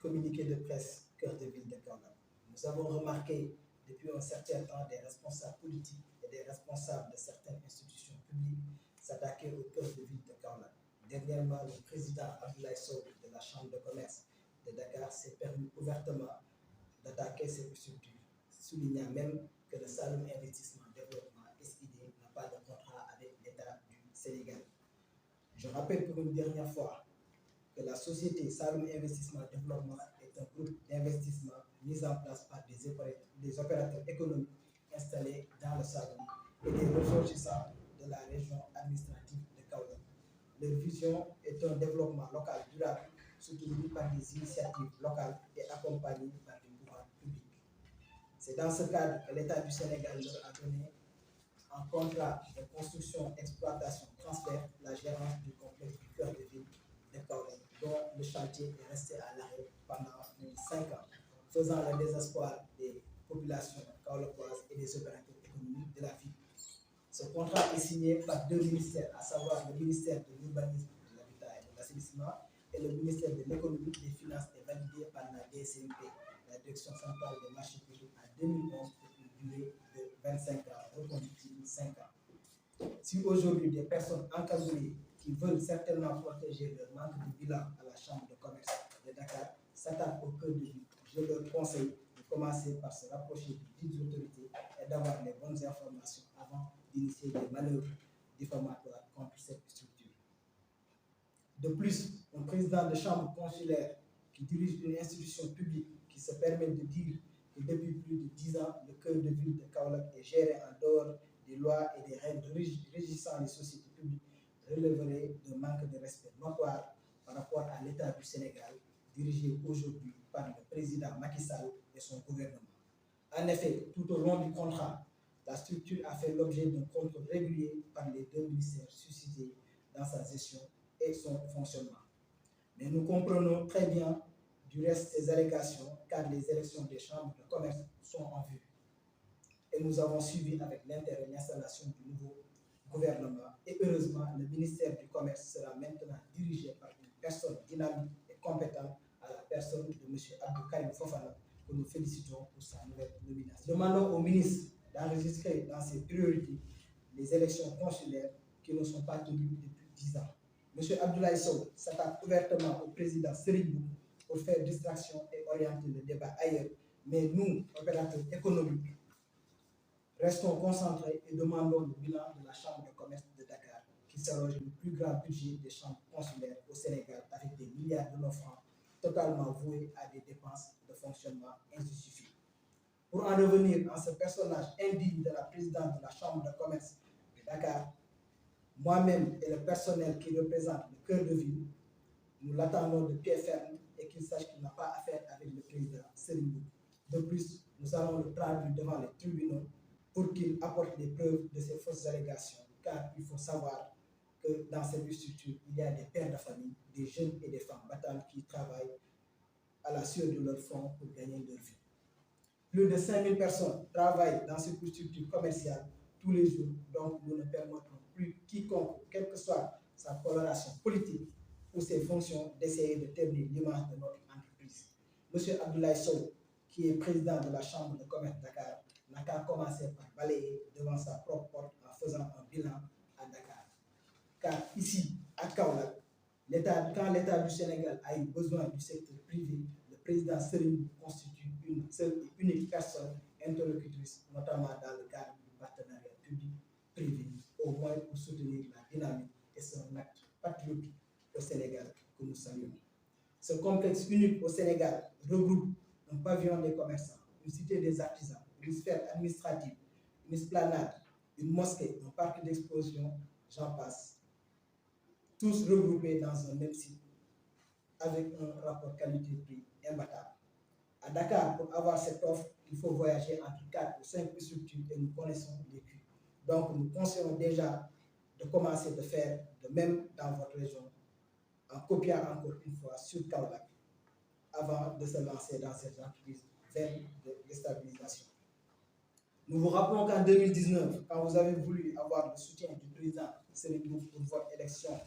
communiqué de presse Cœur de ville de Kaolack. Nous avons remarqué depuis un certain temps des responsables politiques et des responsables de certaines institutions publiques s'attaquer au cœur de ville de Kaolack. Dernièrement, le président Abdoulaye Sow de la Chambre de commerce de Dakar s'est permis ouvertement d'attaquer cette structure, soulignant même que le Saloum Investissement Développement SID n'a pas de contrat avec l'État du Sénégal. Je rappelle pour une dernière fois que la société Saloum Investissement Développement est un groupe d'investissement mis en place par des opérateurs économiques installés dans le Saloum et des ressortissants de la région administrative de Kaolack. Leur vision est un développement local durable soutenu par des initiatives locales et accompagné par des pouvoirs publics. C'est dans ce cadre que l'État du Sénégal leur a donné en contrat de construction, exploitation, transfert la gérance du complexe du cœur de ville de Kaolack, dont le chantier est resté à l'arrêt pendant 5 ans, faisant le désespoir des populations kaolackoises et des opérateurs économiques de la ville. Ce contrat est signé par 2 ministères, à savoir le ministère de l'Urbanisme, de l'Habitat et de l'Assainissement et le ministère de l'Économie, des Finances et validé par la DCMP, la Direction centrale des marchés publics, en 2011 pour une durée de 25 ans, reconductible 5 ans. Si aujourd'hui des personnes encadrées qui veulent certainement protéger leur manque de bilan à la Chambre de commerce de Dakar s'attaquent au cœur de ville, je leur conseille de commencer par se rapprocher des dites autorités et d'avoir les bonnes informations avant d'initier des manœuvres diffamatoires contre cette structure. De plus, un président de chambre consulaire qui dirige une institution publique qui se permet de dire que depuis plus de 10 ans, le cœur de ville de Kaolack est géré en dehors des lois et des règles régissant les sociétés publiques relèverait d'un manque de respect notoire par rapport à l'État du Sénégal, dirigé aujourd'hui par le président Macky Sall et son gouvernement. En effet, tout au long du contrat, la structure a fait l'objet d'un contrôle régulier par les 2 ministères suscités dans sa gestion et son fonctionnement. Mais nous comprenons très bien du reste ces allégations car les élections des chambres de commerce sont en vue. Et nous avons suivi avec l'intérêt l'installation du nouveau gouvernement. Et heureusement, le ministère du Commerce sera maintenant dirigé par une personne dynamique et compétente à la personne de M. Abdou Karim Fofana, que nous félicitons pour sa nouvelle nomination. Demandons au ministre d'enregistrer dans ses priorités les élections consulaires qui ne sont pas tenues depuis 10 ans. M. Abdoulaye Sow s'attaque ouvertement au président Serigne pour faire distraction et orienter le débat ailleurs. Mais nous, opérateurs économiques, restons concentrés et demandons le bilan de la Chambre de commerce de Dakar, qui s'arroge le plus grand budget des chambres consulaires au Sénégal avec des milliards de nos francs totalement voués à des dépenses de fonctionnement injustifiées. Pour en revenir à ce personnage indigne de la présidente de la Chambre de commerce de Dakar, moi-même et le personnel qui représente le cœur de ville, nous l'attendons de pied ferme et qu'il sache qu'il n'a pas affaire avec le président Serigne. De plus, nous allons le traduire devant les tribunaux pour qu'il apporte les preuves de ces fausses allégations, car il faut savoir que dans cette structure, il y a des pères de famille, des jeunes et des femmes battantes qui travaillent à la sueur de leur front pour gagner leur vie. Plus de 5000 personnes travaillent dans cette structure commerciale tous les jours, donc nous ne permettrons plus quiconque, quelle que soit sa coloration politique ou ses fonctions, d'essayer de ternir l'image de notre entreprise. M. Abdoulaye Sow, qui est président de la Chambre de commerce de Dakar, n'a qu'à commencer par balayer devant sa propre porte en faisant un bilan à Dakar. Car ici, à Kaolack, quand l'État du Sénégal a eu besoin du secteur privé, le président Serigne constitue une seule et unique personne interlocutrice, notamment dans le cadre du partenariat public-privé, au moins pour soutenir la dynamique et son acte patriotique au Sénégal que nous saluons. Ce complexe unique au Sénégal regroupe un pavillon des commerçants, une cité des artisans, une sphère administrative, une esplanade, une mosquée, un parc d'exposition, j'en passe. Tous regroupés dans un même site avec un rapport qualité-prix imbattable. À Dakar, pour avoir cette offre, il faut voyager entre 4 ou 5 structures et nous connaissons les coûts. Donc, nous conseillons déjà de commencer de faire de même dans votre région, en copiant encore une fois sur Kaolack, avant de se lancer dans cette entreprise vaine de déstabilisation. Nous vous rappelons qu'en 2019, quand vous avez voulu avoir le soutien du président Serigne pour votre élection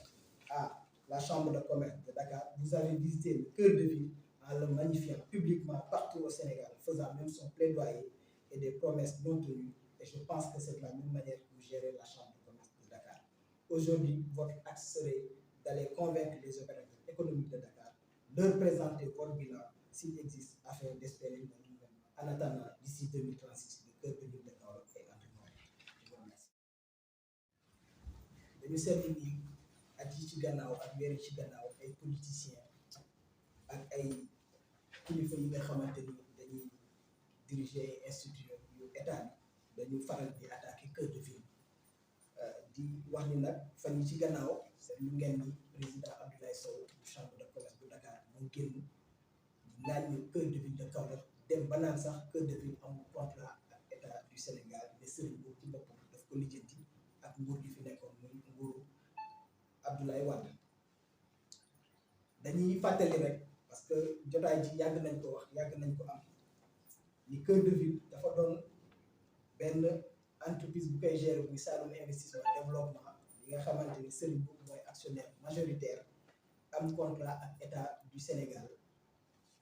à la Chambre de commerce de Dakar, vous avez visité le cœur de ville en le magnifiant publiquement partout au Sénégal, faisant même son plaidoyer et des promesses non tenues. Et je pense que c'est de la même manière que vous gérez la Chambre de commerce de Dakar. Aujourd'hui, votre axe serait d'aller convaincre les opérateurs économiques de Dakar, leur présenter votre bilan s'il existe afin d'espérer le renouvellement. En attendant, d'ici 2036, le cœur de ville de Kaolack est entre nous. Je vous remercie. dañu seetlu ni at yi ci gannaaw ak weer yi ci gannaaw ay politiciens ak ay kilifa yi nga xamante ni dañuy diriger ay institutions yu état bi dañu faral di attaquer cœur de ville di wax ni nag fan yi ci gannaaw seetlu ngeen ni président Abdoulaye Sow du chambre de commerce bu Dakar moo génn di laaj ñu cœur de ville de Kaolack dem ba naan sax cœur de ville amul contrat ak état du Sénégal mais sëriñ boobu ci boppam daf ko lijjanti ak nguur gi fi nekkoon muy nguuru Abdoulaye Wade. dañuy fàttali rek parce que jotaay ji yàgg nañ ko wax yàgg nañ ko am ni cœur de ville dafa doon benn entreprise bu koy gérer muy Saloum investissement développement bi nga xamante ni sëriñ boobu mooy actionnaire majoritaire am contrat ak état du Sénégal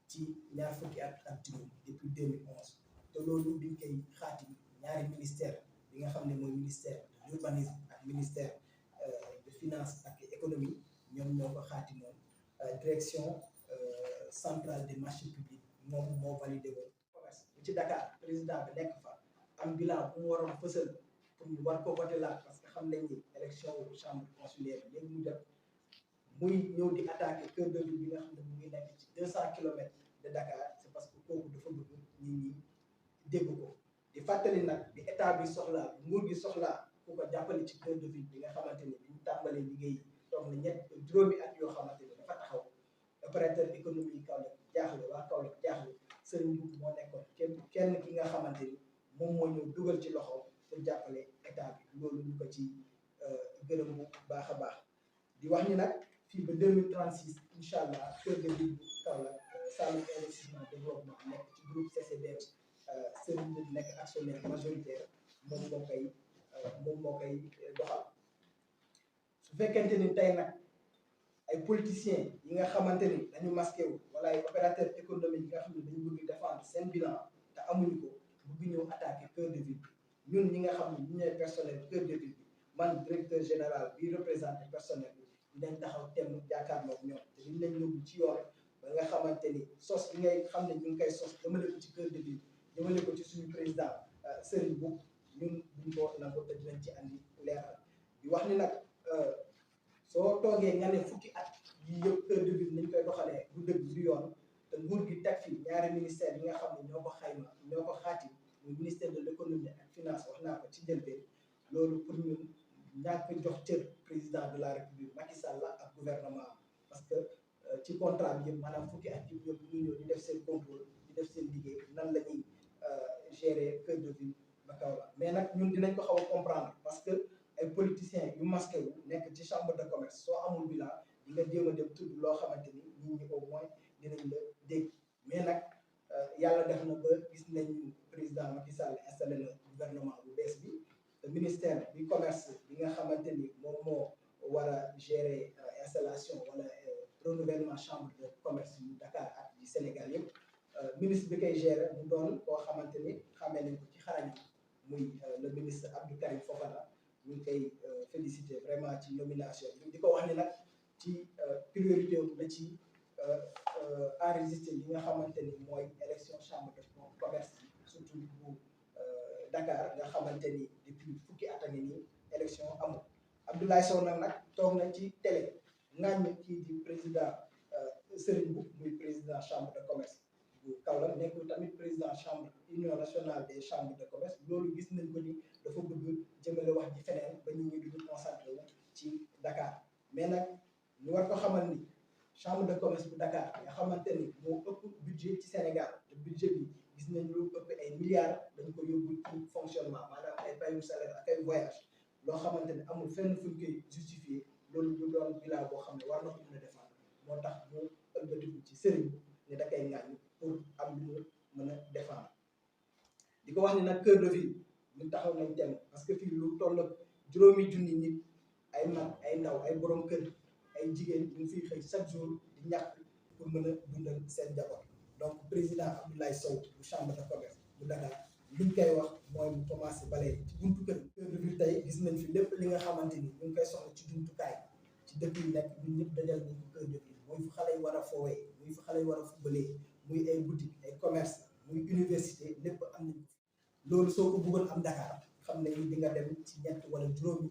ci ñaar fukki at ak juróom depuis 2011 te loolu biñ koy xaatim ñaari ministère bi nga xam ne mooy ministère de l'urbanisme ak ministère de finance ak économie ñoom ñoo ko xaatimoon direction centrale des marchés publics moom moo validé woon commerce bu ci Dakar président bi nekk fa am bilan bu mu waroon fësal pour ñu war ko voté laat parce que xam nañ ni élection chambre consulaire léegi mu jot muy ñëw di attaqué cœur de ville bi nga xam ne mu ngi nekk ci 200 kilomètres de Dakar c'est parce que kooku dafa bëgg nit ñi dégg ko di fàttali nag bi état bi soxlaa nguur gi soxlaa ku ko jàppale ci cœur de ville bi nga xamante ni biñu tàmbalee liggéey toog na juróomi at yoo xamante ni dafa taxaw opérateur économique Kaolack jaaxle waa Kaolack jaaxle sëriñ Mboup moo nekkoon kenn ki nga xamante ni moom moo ñëw dugal ci loxo pour jàppale état bi loolu ñu ko ci gërëm bu baax a baax di wax ni nag fii ba 2036 incha allah cœur de ville bu Kaolack Saloum investissement développement nekk ci groupe CCBM sëriñ Mboup nekk actionnaire majoritaire moom moo koy doxal su fekkente ni tey nag ay politiciens yi nga xamante ni dañu masqué wu wala ay opérateurs économiques yi nga xam ne dañu bëgg défendre seen bilan te amuñu ko bëgg ñëw attaquer cœur de ville ñun ñi nga xam ne ñu ñooy personnel cœur de ville bi man directeur général bi représenté personnel bi dinañ taxaw temm jàkkaarloo ak ñoom te dinañ yóbbu ci yoon ba nga xamante ni sos yi ngay xam ne ñu ngi koy sos jëmale ko ci cœur de ville jëmale ko ci suñu président Serigne Mboup ñun duñ ko nangu te dinañ ci andi leeral di wax ni nag soo toogee nga ne fukki at yi yëpp cœur de ville nañ koy doxalee du dëgg du yoon te nguur gi teg fi ñaari ministère yi nga xam ne ñoo ko xayma ñoo ko xaati muy ministère de l'économie ak finance wax naa ko ci njëlbeen loolu pour ñun ñàkk jox cër président de la république Macky Sall ak gouvernement parce que ci contrat bi yëpp maanaam fukki at yi yëpp ñu ñëw di def seen contrôle di def seen liggéey nan la ñuy gérer cœur de ville ba Kaolack mais nag ñun dinañ ko xaw a comprendre parce que ay politiciens yu masqué wu nekk ci chambre de commerce soo amul bilan di nga jéem a dem tudd loo xamante ni nit ñi au moins dinañ la dégg mais nag yàlla def na ba gis nañu président Macky Sall installé na gouvernement bu bees bi te ministère du commerce bi nga xamante ni moom moo war a gérer installation wala renouvellement chambre de commerce yu Dakar ak du Sénégal yëpp ministre bi koy gérer mu doon koo xamante ni xamee nañ ko ci xarañ muy le ministre Abdou Karim Fofana ñu ngi koy féliciter vraiment ci nomination bi di ko wax ni nag ci priorité wu la ci enregistré li nga xamante ni mooy élection chambre de commerce surtout bu Dakar nga xamante ni depuis fukki at a ngi nii élection amul Abdoulaye Sow nag toog na ci télé ŋàññ kii di président Serigne Mboup muy président chambre de commerce bu Kaolack nekkul tamit président chambre union nationale des chambres de commerce loolu gis nañ ko ni dafa bëgg jëmale wax ji feneen ba nit ñi duñu concentré wu ci Dakar mais nag ñu war ko xamal ni chambre de commerce bu Dakar nga xamante ni moo ëpp budget ci Sénégal te budget bi gis nañ lu ëpp ay milliards dañ ko yóbbu ci fonctionnement maanaam ay payu salaire ak ay voyage loo xamante ni amul fenn fuñ koy justifier loolu du doon bilan boo xam ne war na ko mën a défendre moo tax mu ëlbatiku ci sëriñ ne da koy ŋàññ pour am lu mu mën a défendre di ko wax ni nag cœur de ville ñu taxaw nañ tem parce que fii lu toll juróomi junni nit ay mag ay ndaw ay borom kër ay jigéen ñu ngi fiy xëy chaque jour di ñàkk pour mën a dundal seen njaboot. Donc président Abdoulaye Sow bu chambre de commerce bu Dakar liñ koy wax mooy mu commencé bale ci buntu kër de ville tey gis nañ fi lépp li nga xamante ni ñu ngi koy soxla ci jumtukaay ci dëkk yi nekk ñun ñëpp dajal nañ ko cœur de ville muy fu xale yi war a foowee muy fu xale yi war a fubalee muy ay boutique ay commerce muy université lépp am nañ loolu soo ko bëggoon am Dakar xam nañu di nga dem ci ñett wala juróomi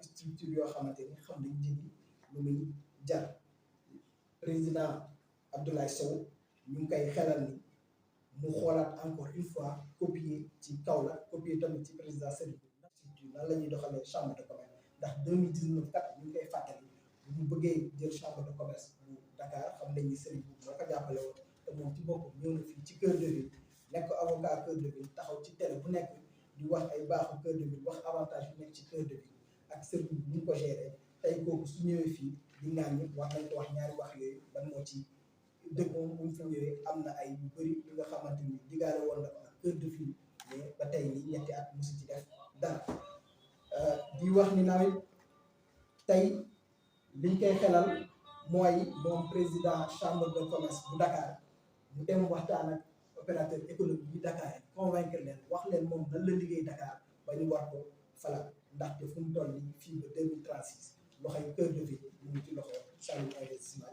structure yoo xamante ni xam nañ njëgi lu muy jar. Président Abdoulaye Sow ñu ngi koy xelal ni mu xoolaat encore une fois copier ci Kaolack copier tamit ci président Serigne structure nan la ñuy doxalee chambre de commerce ndax 2019 kat ñu ngi koy fàttali bu ñu bëggee jël chambre de commerce bu Dakar xam nañ ni Serigne moo ko jàppale woon te moom ci boppam ñëw na fii ci cœur de ville nekk avocat cœur de ville taxaw ci télé bu nekk di wax ay baaxu cœur de ville wax avantage yu nekk ci cœur de ville ak Serigne bi ñu ko géré tey kooku su ñëwee fii di naan ñi wax nañ ko wax ñaari wax yooyu ban moo ci dëgg moom bu mu fi ñëwee am na ay yu bëri yu nga xamante ni digaale woon na ko ak cœur de ville mais ba tey nii ñetti at mosu ci def dara di wax ni nawet tey liñ koy xelal mooy moom président chambre de commerce bu Dakar mu dem waxtaan ak opérateur économique yi Dakar yi convaincre leen wax leen moom nan la liggéey Dakar ba ñu war ko falal ndaxte fu mu toll nii fii ba 2036 loxoy cœur de ville mu ngi ci loxo Saloum Investissement